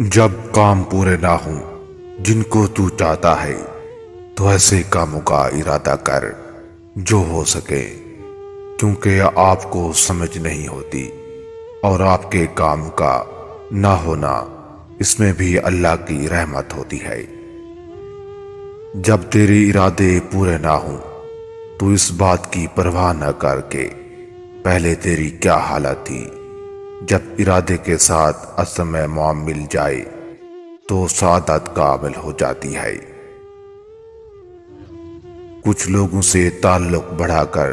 جب کام پورے نہ ہوں جن کو تو چاہتا ہے تو ایسے کاموں کا ارادہ کر جو ہو سکے، کیونکہ آپ کو سمجھ نہیں ہوتی اور آپ کے کام کا نہ ہونا اس میں بھی اللہ کی رحمت ہوتی ہے۔ جب تیرے ارادے پورے نہ ہوں تو اس بات کی پرواہ نہ کر کے پہلے تیری کیا حالت تھی۔ جب ارادے کے ساتھ عزم موام مل جائے تو سعادت کامل ہو جاتی ہے۔ کچھ لوگوں سے تعلق بڑھا کر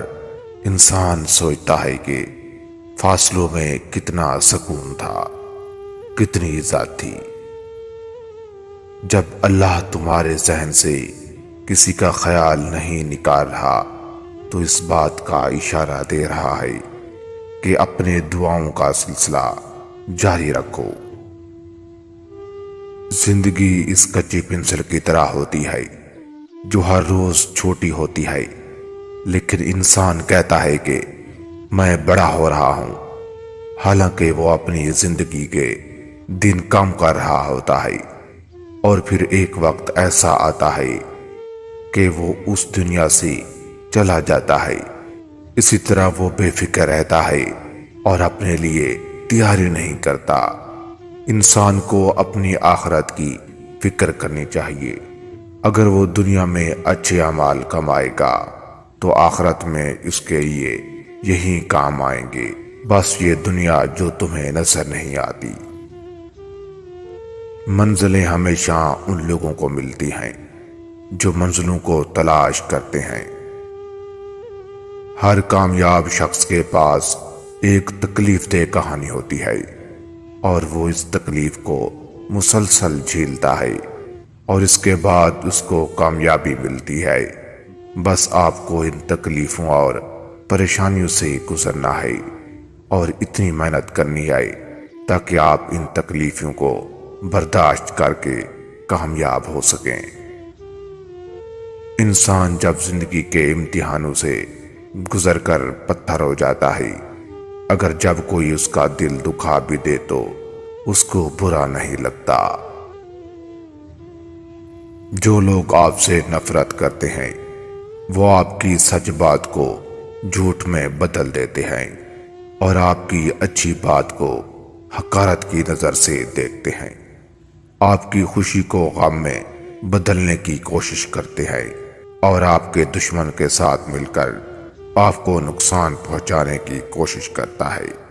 انسان سوچتا ہے کہ فاصلوں میں کتنا سکون تھا، کتنی عزت تھی۔ جب اللہ تمہارے ذہن سے کسی کا خیال نہیں نکال رہا تو اس بات کا اشارہ دے رہا ہے کہ اپنے دعاؤں کا سلسلہ جاری رکھو۔ زندگی اس کچی پنسل کی طرح ہوتی ہے جو ہر روز چھوٹی ہوتی ہے، لیکن انسان کہتا ہے کہ میں بڑا ہو رہا ہوں، حالانکہ وہ اپنی زندگی کے دن کم کر رہا ہوتا ہے، اور پھر ایک وقت ایسا آتا ہے کہ وہ اس دنیا سے چلا جاتا ہے۔ اسی طرح وہ بے فکر رہتا ہے اور اپنے لیے تیاری نہیں کرتا۔ انسان کو اپنی آخرت کی فکر کرنی چاہیے۔ اگر وہ دنیا میں اچھے اعمال کمائے گا تو آخرت میں اس کے لیے یہی کام آئیں گے، بس یہ دنیا جو تمہیں نظر نہیں آتی۔ منزلیں ہمیشہ ان لوگوں کو ملتی ہیں جو منزلوں کو تلاش کرتے ہیں۔ ہر کامیاب شخص کے پاس ایک تکلیف دہ کہانی ہوتی ہے، اور وہ اس تکلیف کو مسلسل جھیلتا ہے اور اس کے بعد اس کو کامیابی ملتی ہے۔ بس آپ کو ان تکلیفوں اور پریشانیوں سے گزرنا ہے اور اتنی محنت کرنی ہے تاکہ آپ ان تکلیفوں کو برداشت کر کے کامیاب ہو سکیں۔ انسان جب زندگی کے امتحانوں سے گزر کر پتھر ہو جاتا ہے، اگر جب کوئی اس کا دل دکھا بھی دے تو اس کو برا نہیں لگتا۔ جو لوگ آپ سے نفرت کرتے ہیں وہ آپ کی سچ بات کو جھوٹ میں بدل دیتے ہیں اور آپ کی اچھی بات کو حقارت کی نظر سے دیکھتے ہیں۔ آپ کی خوشی کو غم میں بدلنے کی کوشش کرتے ہیں اور آپ کے دشمن کے ساتھ مل کر آپ کو نقصان پہنچانے کی کوشش کرتا ہے۔